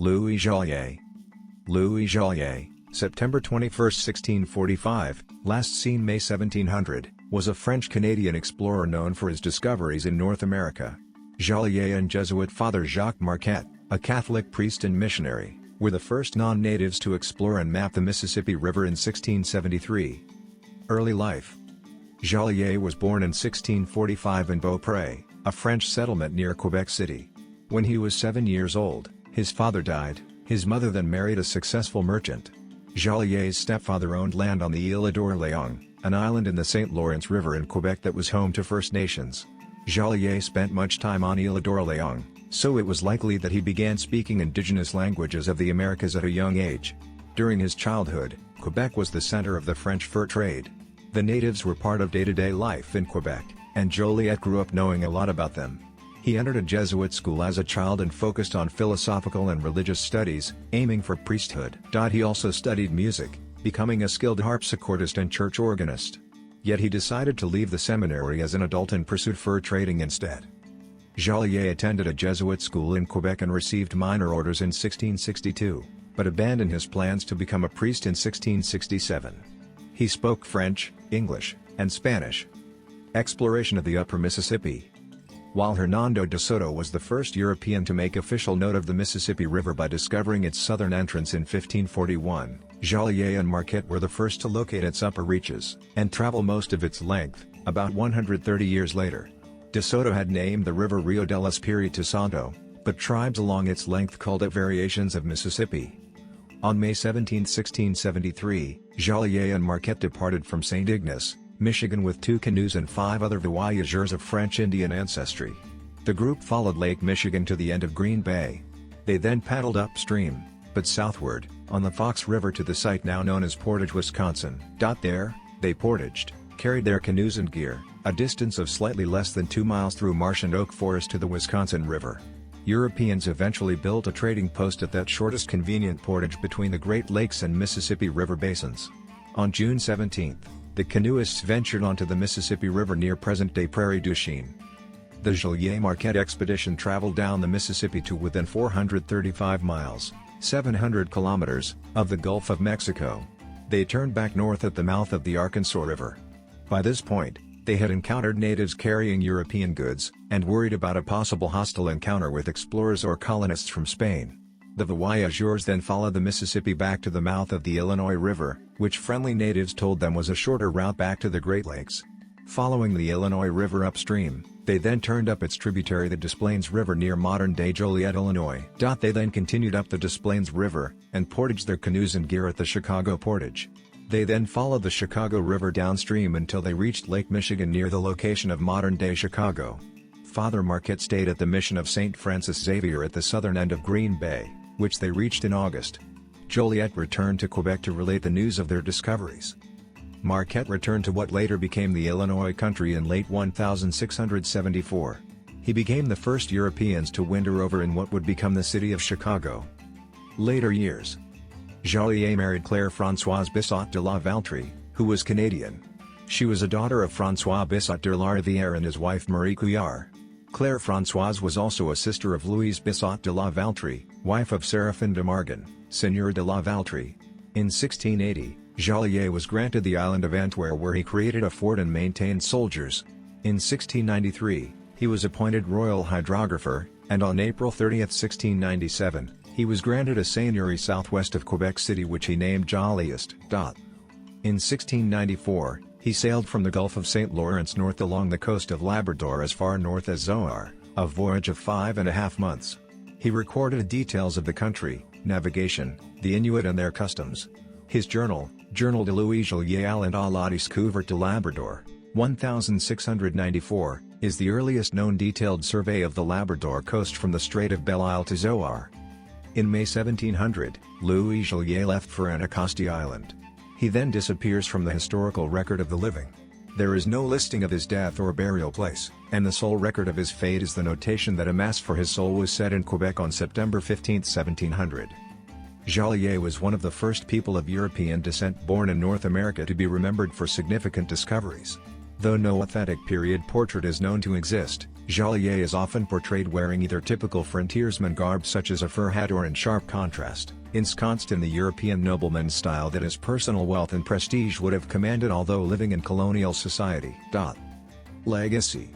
Louis Jolliet. Louis Jolliet, September 21, 1645, last seen May 1700, was a French-Canadian explorer known for his discoveries in North America. Jolliet and Jesuit Father Jacques Marquette, a Catholic priest and missionary, were the first non-natives to explore and map the Mississippi River in 1673. Early life. Jolliet was born in 1645 in Beaupré, a French settlement near Quebec City. When he was 7 years old, his father died. His mother then married a successful merchant. Jolliet's stepfather owned land on the Île d'Orléans, an island in the St. Lawrence River in Quebec that was home to First Nations. Jolliet spent much time on Île d'Orléans, so it was likely that he began speaking indigenous languages of the Americas at a young age. During his childhood, Quebec was the center of the French fur trade. The natives were part of day-to-day life in Quebec, and Jolliet grew up knowing a lot about them. He entered a Jesuit school as a child and focused on philosophical and religious studies, aiming for priesthood. He also studied music, becoming a skilled harpsichordist and church organist. Yet he decided to leave the seminary as an adult and pursued fur trading instead. Jolliet attended a Jesuit school in Quebec and received minor orders in 1662, but abandoned his plans to become a priest in 1667. He spoke French, English, and Spanish. Exploration of the Upper Mississippi. While Hernando de Soto was the first European to make official note of the Mississippi River by discovering its southern entrance in 1541, Jolliet and Marquette were the first to locate its upper reaches, and travel most of its length, about 130 years later. De Soto had named the river Rio del Espiritu Santo, but tribes along its length called it variations of Mississippi. On May 17, 1673, Jolliet and Marquette departed from St. Ignace, Michigan with 2 canoes and 5 other voyageurs of French Indian ancestry. The group followed Lake Michigan to the end of Green Bay. They then paddled upstream, but southward, on the Fox River to the site now known as Portage, Wisconsin. There, they portaged, carried their canoes and gear, a distance of slightly less than 2 miles through marsh and oak forest to the Wisconsin River. Europeans eventually built a trading post at that shortest convenient portage between the Great Lakes and Mississippi River basins. On June 17, the canoeists ventured onto the Mississippi River near present-day Prairie du Chien. The Jolliet-Marquette expedition traveled down the Mississippi to within 435 miles, 700 kilometers, of the Gulf of Mexico. They turned back north at the mouth of the Arkansas River. By this point, they had encountered natives carrying European goods, and worried about a possible hostile encounter with explorers or colonists from Spain. The voyageurs then followed the Mississippi back to the mouth of the Illinois River, which friendly natives told them was a shorter route back to the Great Lakes. Following the Illinois River upstream, they then turned up its tributary the Des Plaines River near modern-day Joliet, Illinois. They then continued up the Des Plaines River, and portaged their canoes and gear at the Chicago Portage. They then followed the Chicago River downstream until they reached Lake Michigan near the location of modern-day Chicago. Father Marquette stayed at the mission of St. Francis Xavier at the southern end of Green Bay, which they reached in August. Joliet returned to Quebec to relate the news of their discoveries. Marquette returned to what later became the Illinois country in late 1674. He became the first Europeans to winter over in what would become the city of Chicago. Later years. Jolliet married Claire Françoise Bissot de la Valtrie, who was Canadian. She was a daughter of François Bissot de la Rivière and his wife Marie Couillard. Claire Françoise was also a sister of Louise Bissot de la Valtrie, wife of Séraphin de Margan, Seigneur de la Valtrie. In 1680, Jolliet was granted the island of Antwerp where he created a fort and maintained soldiers. In 1693, he was appointed royal hydrographer, and on April 30, 1697, he was granted a seigneury southwest of Quebec City which he named Joliest. In 1694, he sailed from the Gulf of St. Lawrence north along the coast of Labrador as far north as Zoar, a voyage of 5.5 months. He recorded details of the country, navigation, the Inuit and their customs. His journal, Journal de Louis Joliet Allant à la Découverte de Labrador, 1694, is the earliest known detailed survey of the Labrador coast from the Strait of Belle Isle to Zoar. In May 1700, Louis Joliet left for Anticosti Island. He then disappears from the historical record of the living. There is no listing of his death or burial place, and the sole record of his fate is the notation that a mass for his soul was said in Quebec on September 15, 1700. Jolliet was one of the first people of European descent born in North America to be remembered for significant discoveries. Though no authentic period portrait is known to exist, Jolliet is often portrayed wearing either typical frontiersman garb such as a fur hat or in sharp contrast, ensconced in the European nobleman's style that his personal wealth and prestige would have commanded although living in colonial society. Legacy.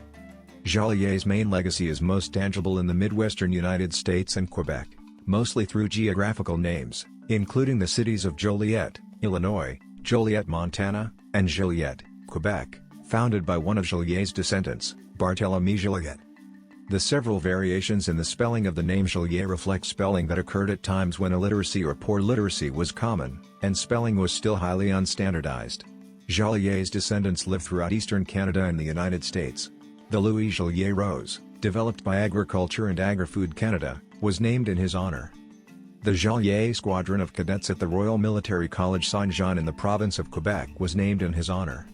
Jolliet's main legacy is most tangible in the Midwestern United States and Quebec, mostly through geographical names, including the cities of Joliet, Illinois, Joliet, Montana, and Joliet, Quebec, founded by one of Joliet's descendants, Barthélemy Joliet. The several variations in the spelling of the name Joliet reflect spelling that occurred at times when illiteracy or poor literacy was common, and spelling was still highly unstandardized. Joliet's descendants live throughout eastern Canada and the United States. The Louis Joliet Rose, developed by Agriculture and Agri-Food Canada, was named in his honor. The Joliet Squadron of Cadets at the Royal Military College Saint-Jean in the province of Quebec was named in his honor.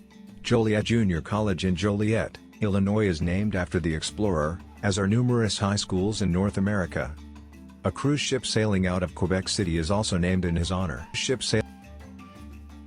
Joliet Junior College in Joliet, Illinois is named after the explorer, as are numerous high schools in North America. A cruise ship sailing out of Quebec City is also named in his honor.